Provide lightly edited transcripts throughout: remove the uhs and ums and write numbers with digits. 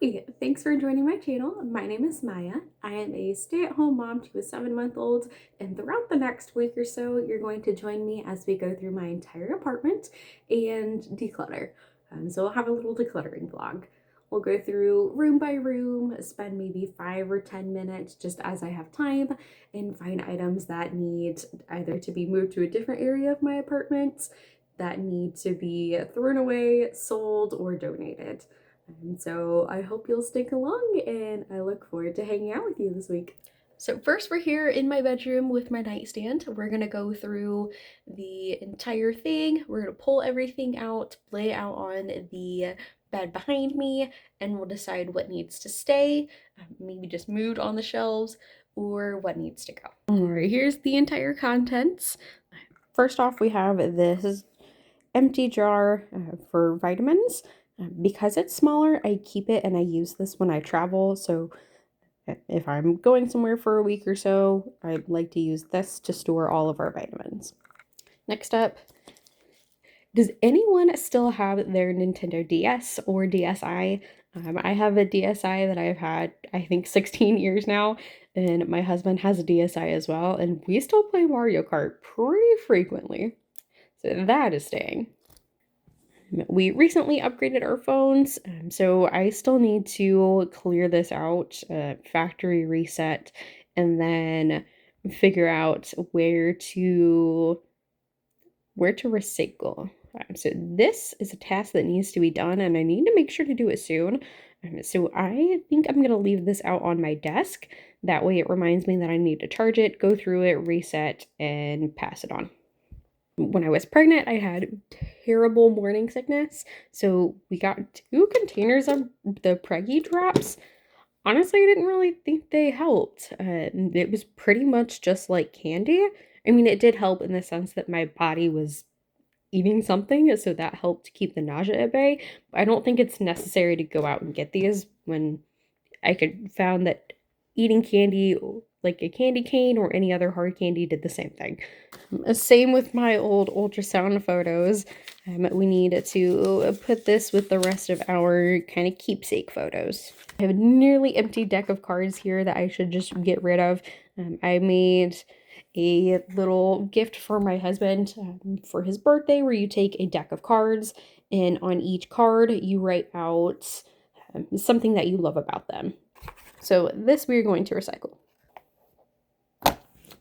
Hi, thanks for joining my channel. My name is Maya. I am a stay-at-home mom to a 7-month-old, and throughout the next week or so, you're going to join me as we go through my entire apartment and declutter. So we'll have a little decluttering vlog. We'll go through room by room, spend maybe 5 or 10 minutes just as I have time, and find items that need either to be moved to a different area of my apartment, that need to be thrown away, sold, or donated. And so I hope you'll stick along, and I look forward to hanging out with you this week. So first we're here in my bedroom with my nightstand. We're gonna go through the entire thing. We're gonna pull everything out, lay out on the bed behind me, and we'll decide what needs to stay, maybe just moved on the shelves, or what needs to go. All right, here's the entire contents. First off, we have this empty jar for vitamins. Because it's smaller, I keep it and I use this when I travel. So if I'm going somewhere for a week or so, I like to use this to store all of our vitamins. Next up, does anyone still have their Nintendo DS or DSi? I have a DSi that I've had, I think, 16 years now, and my husband has a DSi as well, and we still play Mario Kart pretty frequently. So that is staying. We recently upgraded our phones, so I still need to clear this out, factory reset, and then figure out where to recycle. So this is a task that needs to be done, and I need to make sure to do it soon. So I think I'm going to leave this out on my desk. That way it reminds me that I need to charge it, go through it, reset, and pass it on. When I was pregnant, I had terrible morning sickness, so we got 2 containers of the Preggy drops. Honestly, I didn't really think they helped. It was pretty much just like candy. I mean, it did help in the sense that my body was eating something, so that helped keep the nausea at bay. But I don't think it's necessary to go out and get these when I could found that eating candy, like a candy cane or any other hard candy, did the same thing. Same with my old ultrasound photos. We need to put this with the rest of our kind of keepsake photos. I have a nearly empty deck of cards here that I should just get rid of. I made a little gift for my husband for his birthday, where you take a deck of cards, and on each card you write out something that you love about them. So this we're going to recycle.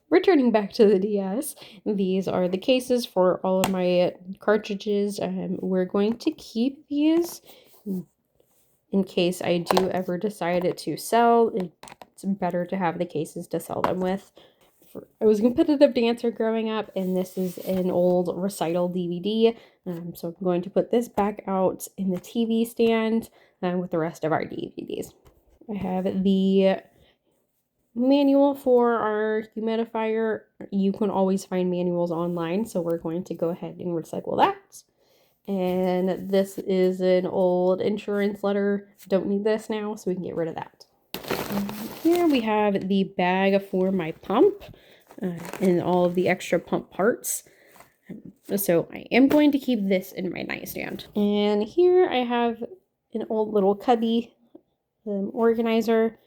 Returning back to the DS, these are the cases for all of my cartridges. We're going to keep these in case I do ever decide to sell. It's better to have the cases to sell them with. I was a competitive dancer growing up, and this is an old recital DVD. So I'm going to put this back out in the TV stand with the rest of our DVDs. I have the manual for our humidifier. You can always find manuals online, so we're going to go ahead and recycle that. And this is an old insurance letter. Don't need this now, so we can get rid of that. Here we have the bag for my pump and all of the extra pump parts. So I am going to keep this in my nightstand. And here I have an old little cubby organizer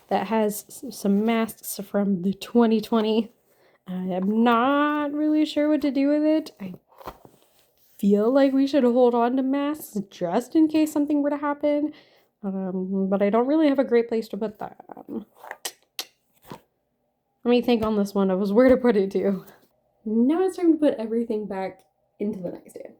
that has some masks from the 2020. I'm not really sure what to do with it. I feel like we should hold on to masks just in case something were to happen. But I don't really have a great place to put them. Let me think on this one of where to put it to. Now it's time to put everything back into the nightstand.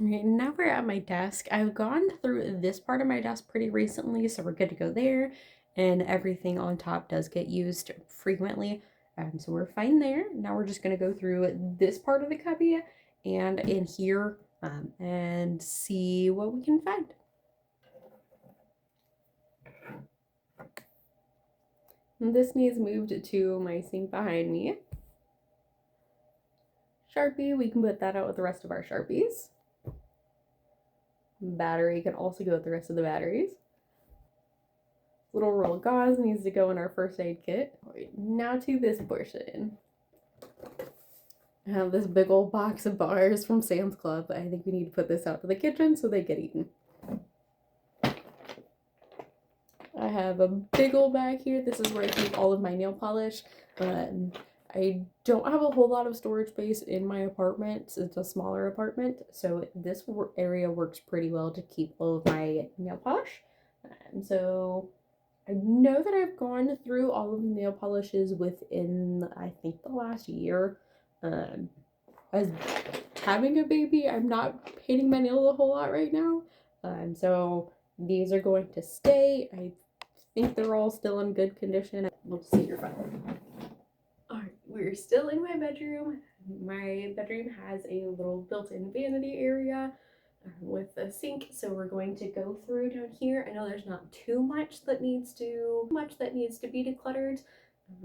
Okay, now we're at my desk. I've gone through this part of my desk pretty recently, so we're good to go there. And everything on top does get used frequently, so we're fine there. Now we're just going to go through this part of the cubby and in here and see what we can find. And this needs moved to my sink behind me. Sharpie, we can put that out with the rest of our Sharpies. Battery can also go with the rest of the batteries. little roll of gauze needs to go in our first aid kit. All right, now to this portion. I have this big old box of bars from Sam's Club. I think we need to put this out to the kitchen so they get eaten. I have a big old bag here. This is where I keep all of my nail polish. I don't have a whole lot of storage space in my apartment. It's a smaller apartment, so this area works pretty well to keep all of my nail polish. And so I know that I've gone through all of the nail polishes within, I think, the last year. As having a baby, I'm not painting my nails a whole lot right now. So these are going to stay. I think they're all still in good condition. We'll see your phone. Alright, we're still in my bedroom. My bedroom has a little built-in vanity area with a sink, so we're going to go through down here. I know there's not too much that needs to be decluttered,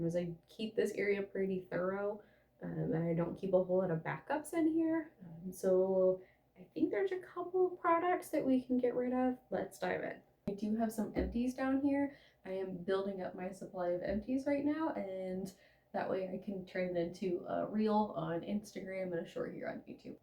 as I keep this area pretty thorough, and I don't keep a whole lot of backups in here. So I think there's a couple of products that we can get rid of. Let's dive in. I do have some empties down here. I am building up my supply of empties right now, and that way I can turn it into a reel on Instagram and a short here on YouTube.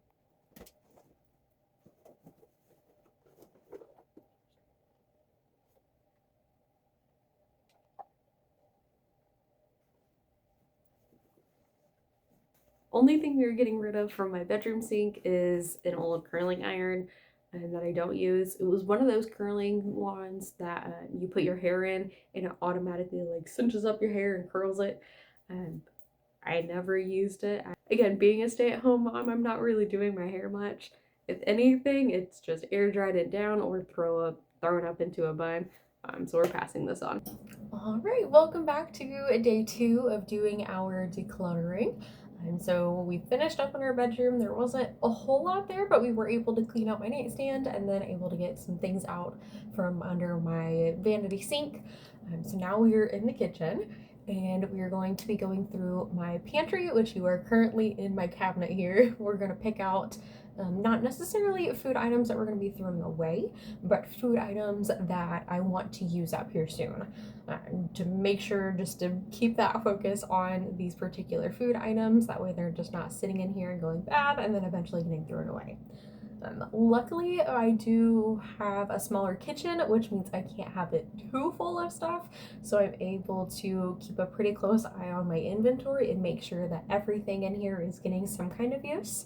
Only thing we are getting rid of from my bedroom sink is an old curling iron that I don't use. It was one of those curling ones that you put your hair in and it automatically like cinches up your hair and curls it. I never used it. Again, being a stay-at-home mom, I'm not really doing my hair much. If anything, it's just air dried it down or throw it up into a bun. So we're passing this on. All right, welcome back to day 2 of doing our decluttering. And so we finished up in our bedroom. There wasn't a whole lot there, but we were able to clean out my nightstand and then able to get some things out from under my vanity sink. So now we are in the kitchen and we are going to be going through my pantry, which you are currently in my cabinet here. We're going to pick out not necessarily food items that we're going to be throwing away, but food items that I want to use up here soon. To make sure just to keep that focus on these particular food items. That way they're just not sitting in here and going bad and then eventually getting thrown away. Luckily, I do have a smaller kitchen, which means I can't have it too full of stuff. So I'm able to keep a pretty close eye on my inventory and make sure that everything in here is getting some kind of use.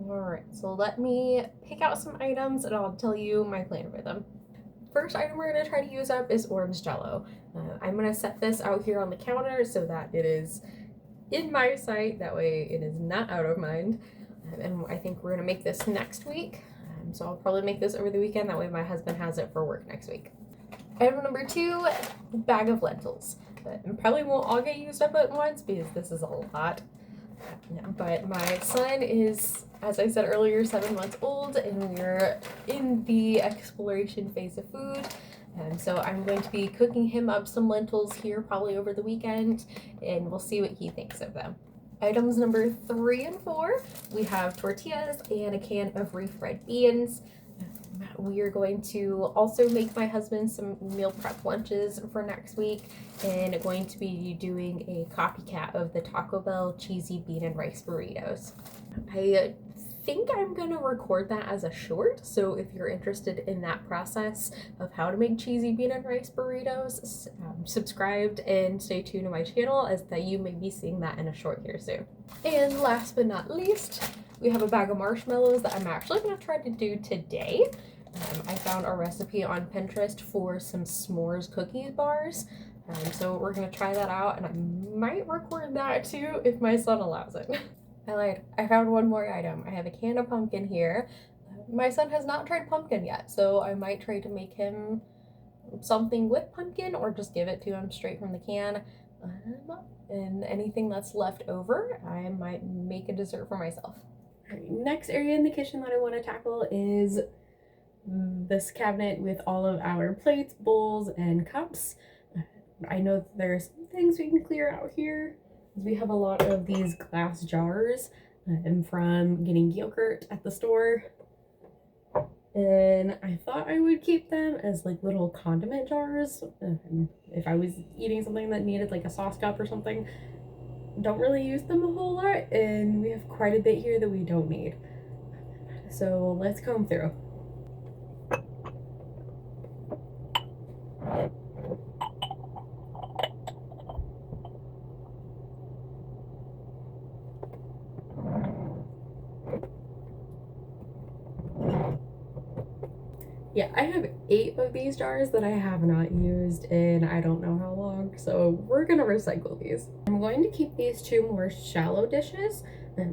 Alright, so let me pick out some items and I'll tell you my plan for them. First item we're going to try to use up is orange jello. I'm going to set this out here on the counter so that it is in my sight, that way it is not out of mind. And I think we're going to make this next week, so I'll probably make this over the weekend, that way my husband has it for work next week. Item number 2, bag of lentils. Probably won't all get used up at once because this is a lot. But my son is, as I said earlier, 7 months old, and we're in the exploration phase of food. And so I'm going to be cooking him up some lentils here probably over the weekend, and we'll see what he thinks of them. Items number 3 and 4, we have tortillas and a can of refried beans. We are going to also make my husband some meal prep lunches for next week, and going to be doing a copycat of the Taco Bell cheesy bean and rice burritos. I think I'm gonna record that as a short, so if you're interested in that process of how to make cheesy bean and rice burritos, subscribe and stay tuned to my channel, as that you may be seeing that in a short here soon. And last but not least, we have a bag of marshmallows that I'm actually gonna try to do today. I found a recipe on Pinterest for some s'mores cookies bars, so we're gonna try that out, and I might record that too if my son allows it. I lied. I found one more item. I have a can of pumpkin here. My son has not tried pumpkin yet, so I might try to make him something with pumpkin or just give it to him straight from the can. And anything that's left over, I might make a dessert for myself. All right, next area in the kitchen that I want to tackle is this cabinet with all of our plates, bowls, and cups. I know that there's some things we can clear out here. We have a lot of these glass jars from getting yogurt at the store. And I thought I would keep them as like little condiment jars if I was eating something that needed like a sauce cup or something. Don't really use them a whole lot, and we have quite a bit here that we don't need. So let's comb through. Yeah, I have 8 of these jars that I have not used in I don't know how long, so we're gonna recycle these. I'm going to keep these 2 more shallow dishes,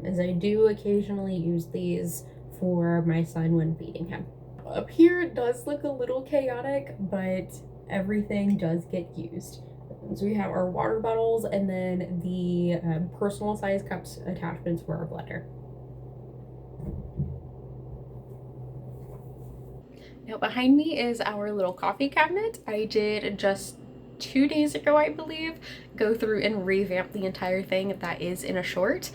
as I do occasionally use these for my son when feeding him. Up here it does look a little chaotic, but everything does get used. So we have our water bottles and then the personal size cups attachments for our blender. Now behind me is our little coffee cabinet. I did just 2 days ago, I believe, go through and revamp the entire thing. That is in a short.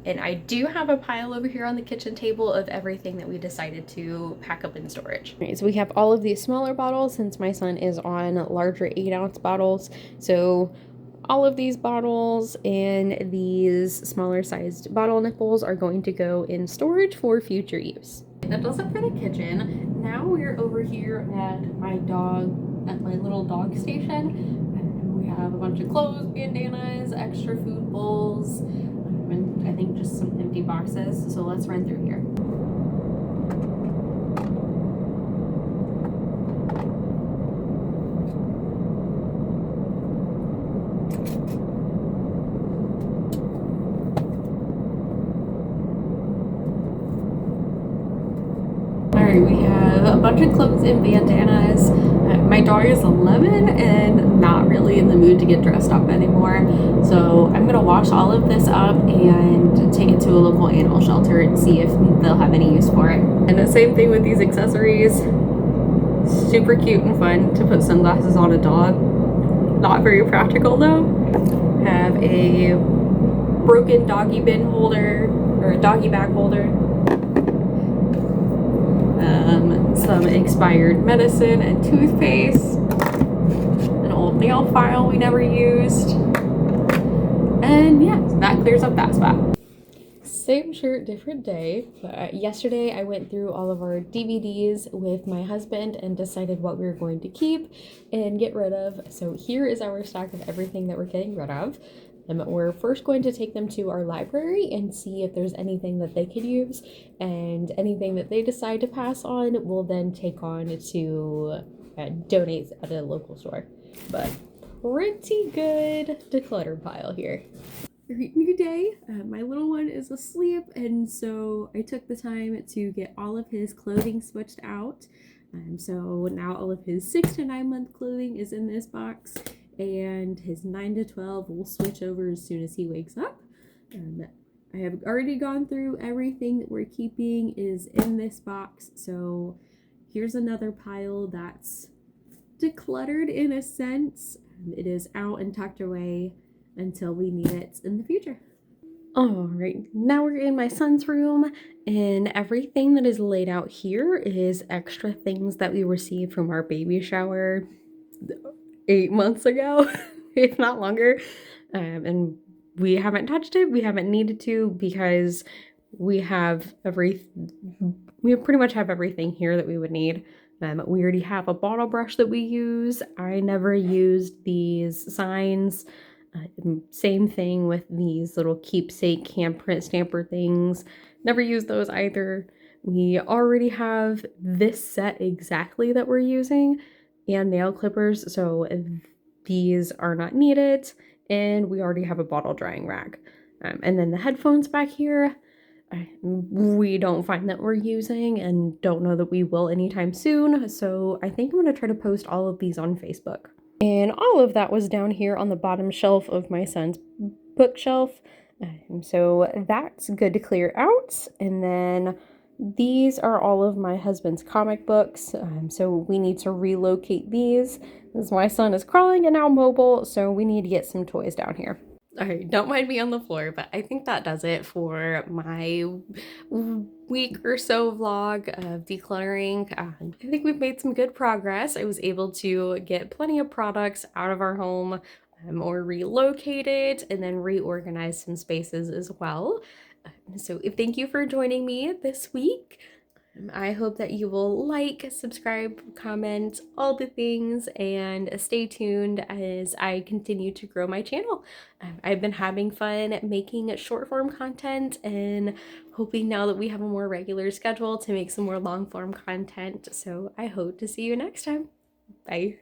And I do have a pile over here on the kitchen table of everything that we decided to pack up in storage. Okay, so we have all of these smaller bottles since my son is on larger 8-ounce bottles. So all of these bottles and these smaller sized bottle nipples are going to go in storage for future use. That does it for the kitchen. Now we're over here at my little dog station. We have a bunch of clothes, bandanas, extra food bowls, and I think just some empty boxes. So let's run through here. Alright, we have a bunch of clothes and bandanas. My dog is 11 and not really in the mood to get dressed up anymore. So I'm going to wash all of this up and take it to a local animal shelter and see if they'll have any use for it. And the same thing with these accessories. Super cute and fun to put sunglasses on a dog. Not very practical though. Have a broken doggy bin holder or a doggy bag holder. Some expired medicine and toothpaste, an old nail file we never used, and yeah, that clears up that spot. Same shirt, different day. Yesterday I went through all of our DVDs with my husband and decided what we were going to keep and get rid of. So here is our stack of everything that we're getting rid of. We're first going to take them to our library and see if there's anything that they could use, and anything that they decide to pass on we'll then take on to donate at a local store. But pretty good declutter pile here. New day. My little one is asleep, and so I took the time to get all of his clothing switched out. So now all of his 6 to 9 month clothing is in this box, and his 9 to 12 will switch over as soon as he wakes up. I have already gone through everything that we're keeping is in this box, so here's another pile that's decluttered in a sense. It is out and tucked away until we need it in the future. All right, now we're in my son's room, and everything that is laid out here is extra things that we received from our baby shower 8 months ago, if not longer. And we haven't touched it. We haven't needed to because we pretty much have everything here that we would need. We already have a bottle brush that we use. I never used these signs. Same thing with these little keepsake handprint stamper things. Never used those either. We already have this set exactly that we're using and nail clippers, so these are not needed. And we already have a bottle drying rack. And then the headphones back here, we don't find that we're using and don't know that we will anytime soon. So I think I'm going to try to post all of these on Facebook. And all of that was down here on the bottom shelf of my son's bookshelf. So that's good to clear out. And then these are all of my husband's comic books. So we need to relocate these. As my son is crawling and now mobile, so we need to get some toys down here. All right, don't mind me on the floor, but I think that does it for my week or so vlog of decluttering. I think we've made some good progress. I was able to get plenty of products out of our home, or relocated, and then reorganize some spaces as well. So thank you for joining me this week. I hope that you will like, subscribe, comment, all the things, and stay tuned as I continue to grow my channel. I've been having fun making short form content and hoping now that we have a more regular schedule to make some more long form content. So I hope to see you next time. Bye.